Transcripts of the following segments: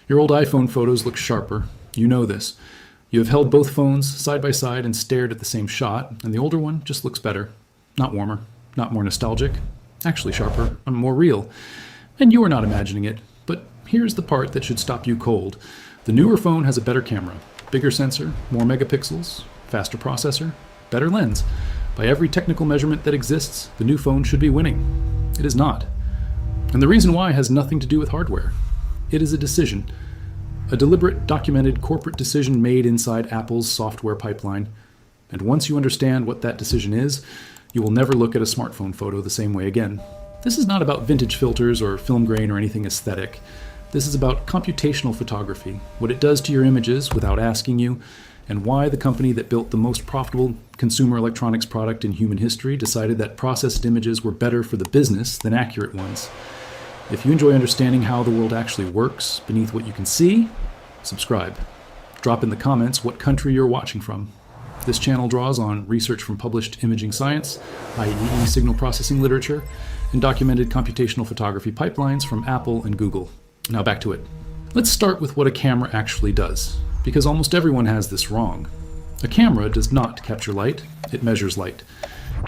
Your old iPhone photos look sharper. You know this. You have held both phones side by side and stared at the same shot, and the older one just looks better. Not warmer, not more nostalgic, actually sharper and more real. And you are not imagining it, but here's the part that should stop you cold. The newer phone has a better camera, bigger sensor, more megapixels, faster processor, better lens. By every technical measurement that exists, the new phone should be winning. It is not. And the reason why has nothing to do with hardware. It is a decision. A deliberate, documented corporate decision made inside Apple's software pipeline. And once you understand what that decision is, you will never look at a smartphone photo the same way again. This is not about vintage filters or film grain or anything aesthetic. This is about computational photography, what it does to your images without asking you, and why the company that built the most profitable consumer electronics product in human history decided that processed images were better for the business than accurate ones. If you enjoy understanding how the world actually works beneath what you can see, subscribe. Drop in the comments what country you're watching from. This channel draws on research from published imaging science, i.e. signal processing literature, and documented computational photography pipelines from Apple and Google. Now back to it. Let's start with what a camera actually does, because almost everyone has this wrong. A camera does not capture light, it measures light.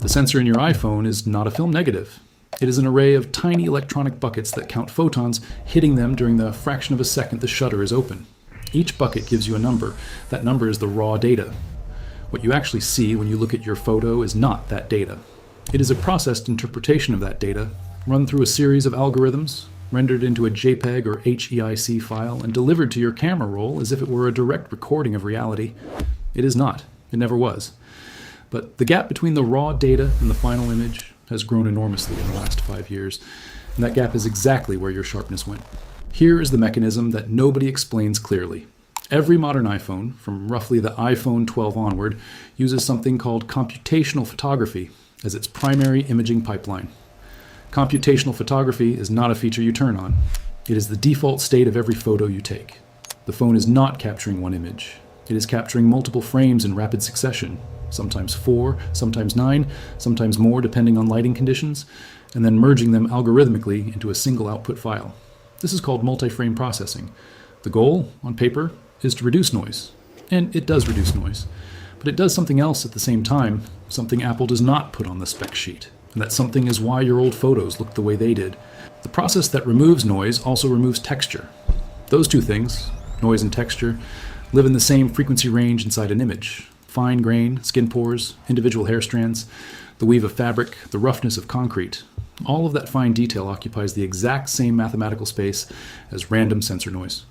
The sensor in your iPhone is not a film negative. It is an array of tiny electronic buckets that count photons hitting them during the fraction of a second the shutter is open. Each bucket gives you a number. That number is the raw data. What you actually see when you look at your photo is not that data. It is a processed interpretation of that data, run through a series of algorithms, rendered into a JPEG or HEIC file, and delivered to your camera roll as if it were a direct recording of reality. It is not. It never was. But the gap between the raw data and the final image has grown enormously in the last 5 years, and that gap is exactly where your sharpness went. Here is the mechanism that nobody explains clearly. Every modern iPhone, from roughly the iPhone 12 onward, uses something called computational photography as its primary imaging pipeline. Computational photography is not a feature you turn on. It is the default state of every photo you take. The phone is not capturing one image. It is capturing multiple frames in rapid succession, sometimes 4, sometimes 9, sometimes more depending on lighting conditions, and then merging them algorithmically into a single output file. This is called multi-frame processing. The goal, on paper, is to reduce noise. And it does reduce noise. But it does something else at the same time, something Apple does not put on the spec sheet. And that something is why your old photos look the way they did. The process that removes noise also removes texture. Those two things, noise and texture, live in the same frequency range inside an image. Fine grain, skin pores, individual hair strands, the weave of fabric, the roughness of concrete. All of that fine detail occupies the exact same mathematical space as random sensor noise.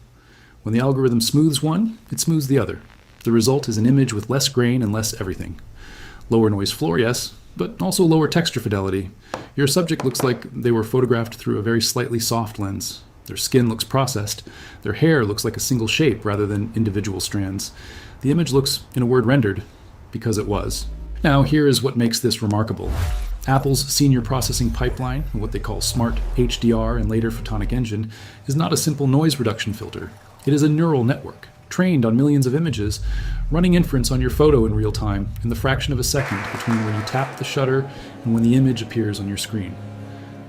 When the algorithm smooths one, it smooths the other. The result is an image with less grain and less everything. Lower noise floor, yes, but also lower texture fidelity. Your subject looks like they were photographed through a very slightly soft lens. Their skin looks processed. Their hair looks like a single shape rather than individual strands. The image looks, in a word, rendered, because it was. Now, here is what makes this remarkable. Apple's senior processing pipeline, what they call Smart HDR and later Photonic Engine, is not a simple noise reduction filter. It is a neural network, trained on millions of images, running inference on your photo in real time in the fraction of a second between when you tap the shutter and when the image appears on your screen.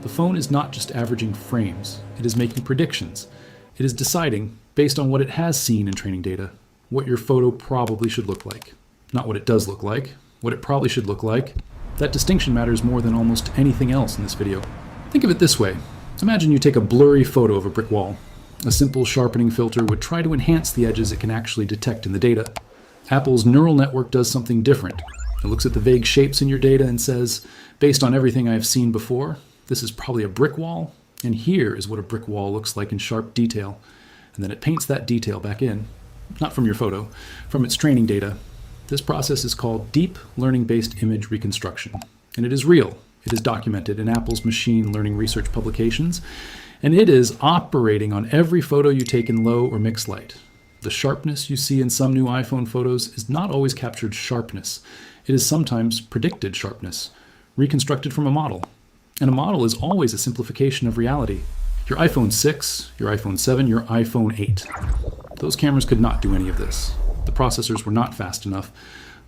The phone is not just averaging frames, it is making predictions. It is deciding, based on what it has seen in training data, what your photo probably should look like. Not what it does look like, what it probably should look like. That distinction matters more than almost anything else in this video. Think of it this way. Imagine you take a blurry photo of a brick wall. A simple sharpening filter would try to enhance the edges it can actually detect in the data. Apple's neural network does something different. It looks at the vague shapes in your data and says, based on everything I have seen before, this is probably a brick wall, and here is what a brick wall looks like in sharp detail. And then it paints that detail back in. Not from your photo, from its training data. This process is called deep learning-based image reconstruction. And it is real. It is documented in Apple's machine learning research publications. And it is operating on every photo you take in low or mixed light. The sharpness you see in some new iPhone photos is not always captured sharpness. It is sometimes predicted sharpness, reconstructed from a model. And a model is always a simplification of reality. Your iPhone 6, your iPhone 7, your iPhone 8. Those cameras could not do any of this. The processors were not fast enough.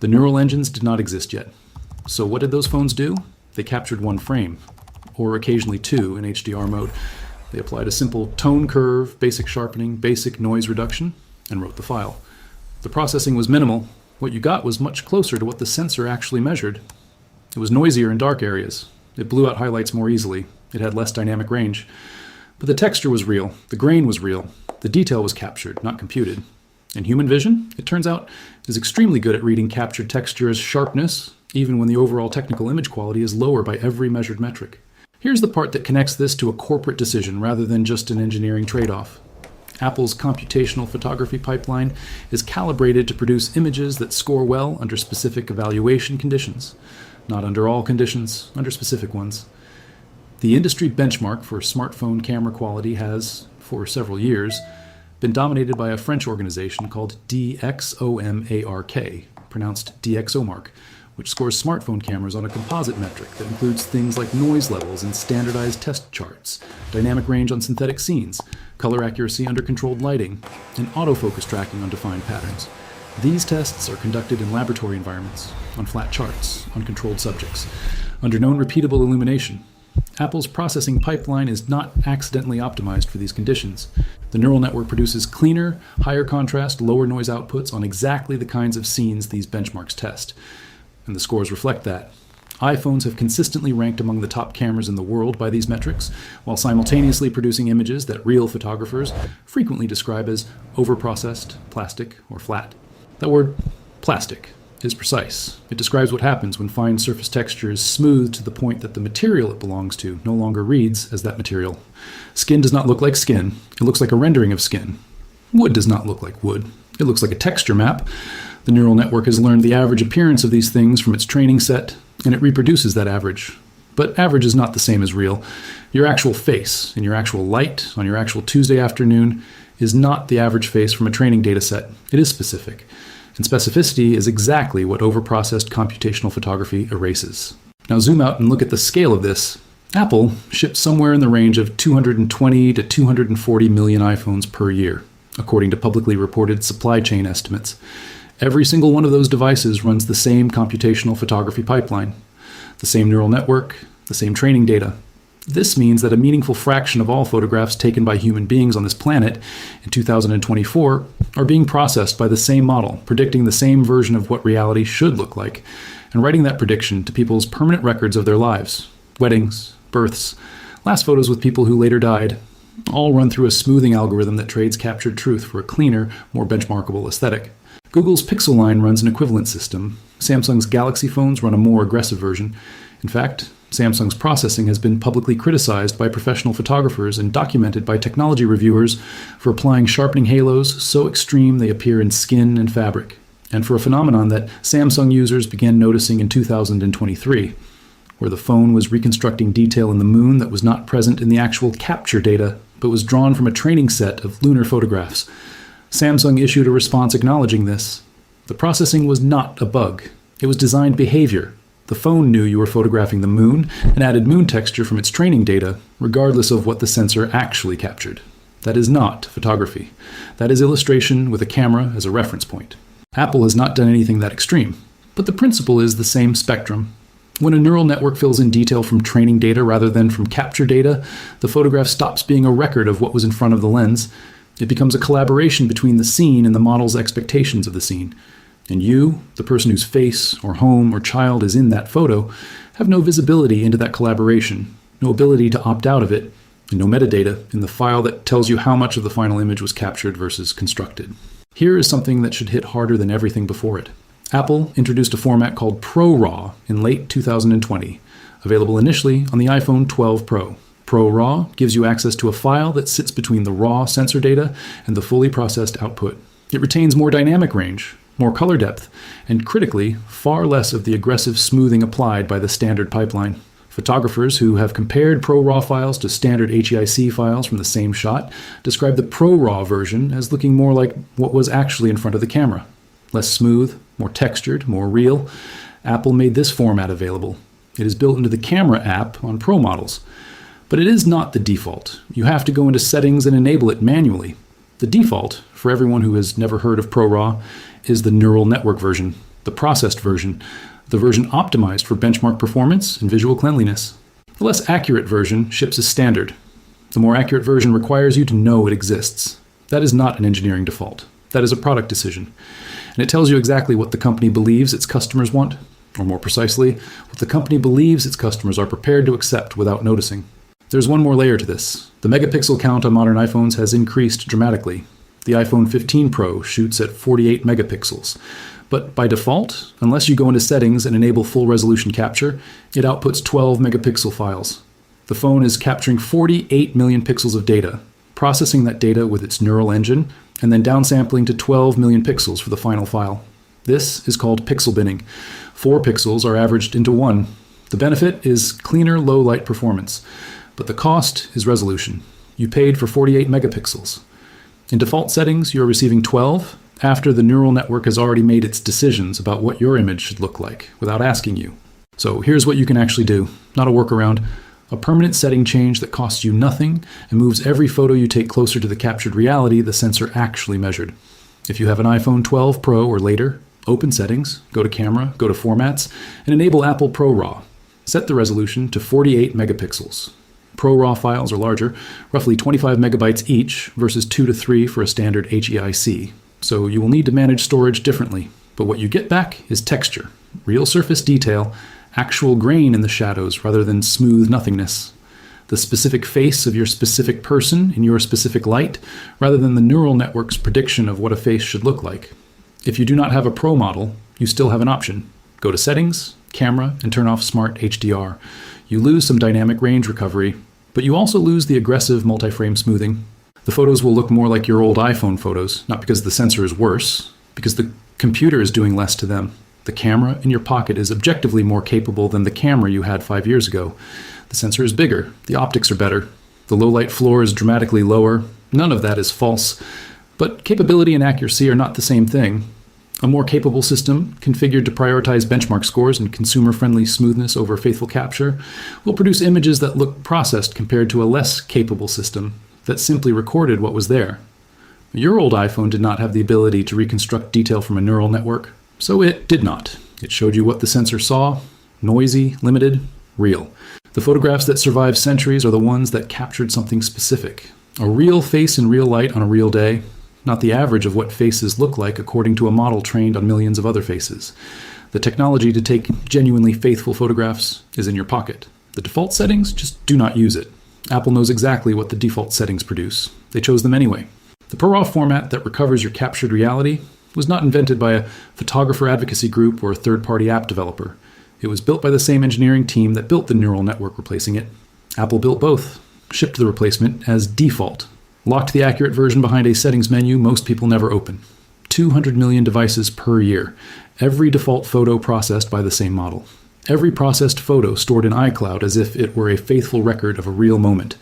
The neural engines did not exist yet. So what did those phones do? They captured one frame, or occasionally two in HDR mode. They applied a simple tone curve, basic sharpening, basic noise reduction, and wrote the file. The processing was minimal. What you got was much closer to what the sensor actually measured. It was noisier in dark areas. It blew out highlights more easily. It had less dynamic range. But the texture was real. The grain was real. The detail was captured, not computed. And human vision, it turns out, is extremely good at reading captured texture as sharpness, even when the overall technical image quality is lower by every measured metric. Here's the part that connects this to a corporate decision rather than just an engineering trade-off. Apple's computational photography pipeline is calibrated to produce images that score well under specific evaluation conditions. Not under all conditions, under specific ones. The industry benchmark for smartphone camera quality has, for several years, been dominated by a French organization called DxOMark, pronounced DxOMark, which scores smartphone cameras on a composite metric that includes things like noise levels in standardized test charts, dynamic range on synthetic scenes, color accuracy under controlled lighting, and autofocus tracking on defined patterns. These tests are conducted in laboratory environments, on flat charts, on controlled subjects, under known repeatable illumination. Apple's processing pipeline is not accidentally optimized for these conditions. The neural network produces cleaner, higher contrast, lower noise outputs on exactly the kinds of scenes these benchmarks test. And the scores reflect that. iPhones have consistently ranked among the top cameras in the world by these metrics, while simultaneously producing images that real photographers frequently describe as overprocessed, plastic, or flat. That word, plastic, is precise. It describes what happens when fine surface texture is smoothed to the point that the material it belongs to no longer reads as that material. Skin does not look like skin. It looks like a rendering of skin. Wood does not look like wood. It looks like a texture map. The neural network has learned the average appearance of these things from its training set, and it reproduces that average. But average is not the same as real. Your actual face, in your actual light, on your actual Tuesday afternoon, is not the average face from a training data set. It is specific. And specificity is exactly what overprocessed computational photography erases. Now zoom out and look at the scale of this. Apple ships somewhere in the range of 220 to 240 million iPhones per year, according to publicly reported supply chain estimates. Every single one of those devices runs the same computational photography pipeline, the same neural network, the same training data. This means that a meaningful fraction of all photographs taken by human beings on this planet in 2024 are being processed by the same model, predicting the same version of what reality should look like, and writing that prediction to people's permanent records of their lives, weddings, births, last photos with people who later died, all run through a smoothing algorithm that trades captured truth for a cleaner, more benchmarkable aesthetic. Google's Pixel line runs an equivalent system. Samsung's Galaxy phones run a more aggressive version. In fact, Samsung's processing has been publicly criticized by professional photographers and documented by technology reviewers for applying sharpening halos so extreme they appear in skin and fabric, and for a phenomenon that Samsung users began noticing in 2023, where the phone was reconstructing detail in the moon that was not present in the actual capture data, but was drawn from a training set of lunar photographs. Samsung issued a response acknowledging this. The processing was not a bug. It was designed behavior. The phone knew you were photographing the moon and added moon texture from its training data, regardless of what the sensor actually captured. That is not photography. That is illustration with a camera as a reference point. Apple has not done anything that extreme, but the principle is the same spectrum. When a neural network fills in detail from training data rather than from capture data, the photograph stops being a record of what was in front of the lens. It becomes a collaboration between the scene and the model's expectations of the scene. And you, the person whose face or home or child is in that photo, have no visibility into that collaboration, no ability to opt out of it, and no metadata in the file that tells you how much of the final image was captured versus constructed. Here is something that should hit harder than everything before it. Apple introduced a format called ProRAW in late 2020, available initially on the iPhone 12 Pro. ProRAW gives you access to a file that sits between the raw sensor data and the fully processed output. It retains more dynamic range, more color depth, and critically, far less of the aggressive smoothing applied by the standard pipeline. Photographers who have compared ProRAW files to standard HEIC files from the same shot describe the ProRAW version as looking more like what was actually in front of the camera. Less smooth, more textured, more real. Apple made this format available. It is built into the camera app on Pro models. But it is not the default. You have to go into settings and enable it manually. The default, for everyone who has never heard of ProRAW, is the neural network version, the processed version, the version optimized for benchmark performance and visual cleanliness. The less accurate version ships as standard. The more accurate version requires you to know it exists. That is not an engineering default. That is a product decision. And it tells you exactly what the company believes its customers want, or more precisely, what the company believes its customers are prepared to accept without noticing. There's one more layer to this. The megapixel count on modern iPhones has increased dramatically. The iPhone 15 Pro shoots at 48 megapixels. But by default, unless you go into settings and enable full resolution capture, it outputs 12 megapixel files. The phone is capturing 48 million pixels of data, processing that data with its neural engine, and then downsampling to 12 million pixels for the final file. This is called pixel binning. 4 pixels are averaged into 1. The benefit is cleaner low-light performance, but the cost is resolution. You paid for 48 megapixels. In default settings, you're receiving 12 after the neural network has already made its decisions about what your image should look like without asking you. So here's what you can actually do, not a workaround. A permanent setting change that costs you nothing and moves every photo you take closer to the captured reality the sensor actually measured. If you have an iPhone 12 Pro or later, open Settings, go to Camera, go to Formats, and enable Apple ProRAW. Set the resolution to 48 megapixels. ProRAW files are larger, roughly 25 megabytes each versus 2 to 3 for a standard HEIC. So you will need to manage storage differently, but what you get back is texture, real surface detail, actual grain in the shadows rather than smooth nothingness. The specific face of your specific person in your specific light rather than the neural network's prediction of what a face should look like. If you do not have a Pro model, you still have an option. Go to Settings, Camera, and turn off Smart HDR. You lose some dynamic range recovery, but you also lose the aggressive multi-frame smoothing. The photos will look more like your old iPhone photos, not because the sensor is worse, because the computer is doing less to them. The camera in your pocket is objectively more capable than the camera you had 5 years ago. The sensor is bigger, the optics are better, the low-light floor is dramatically lower. None of that is false, but capability and accuracy are not the same thing. A more capable system, configured to prioritize benchmark scores and consumer-friendly smoothness over faithful capture, will produce images that look processed compared to a less capable system that simply recorded what was there. Your old iPhone did not have the ability to reconstruct detail from a neural network, so it did not. It showed you what the sensor saw, noisy, limited, real. The photographs that survive centuries are the ones that captured something specific. A real face in real light on a real day, not the average of what faces look like according to a model trained on millions of other faces. The technology to take genuinely faithful photographs is in your pocket. The default settings, just do not use it. Apple knows exactly what the default settings produce. They chose them anyway. The ProRAW format that recovers your captured reality was not invented by a photographer advocacy group or a third-party app developer. It was built by the same engineering team that built the neural network replacing it. Apple built both, shipped the replacement as default, locked the accurate version behind a settings menu most people never open. 200 million devices per year, every default photo processed by the same model. Every processed photo stored in iCloud as if it were a faithful record of a real moment.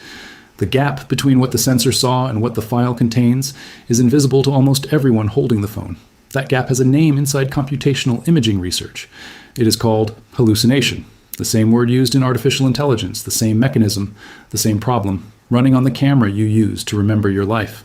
The gap between what the sensor saw and what the file contains is invisible to almost everyone holding the phone. That gap has a name inside computational imaging research. It is called hallucination, the same word used in artificial intelligence, the same mechanism, the same problem, running on the camera you use to remember your life.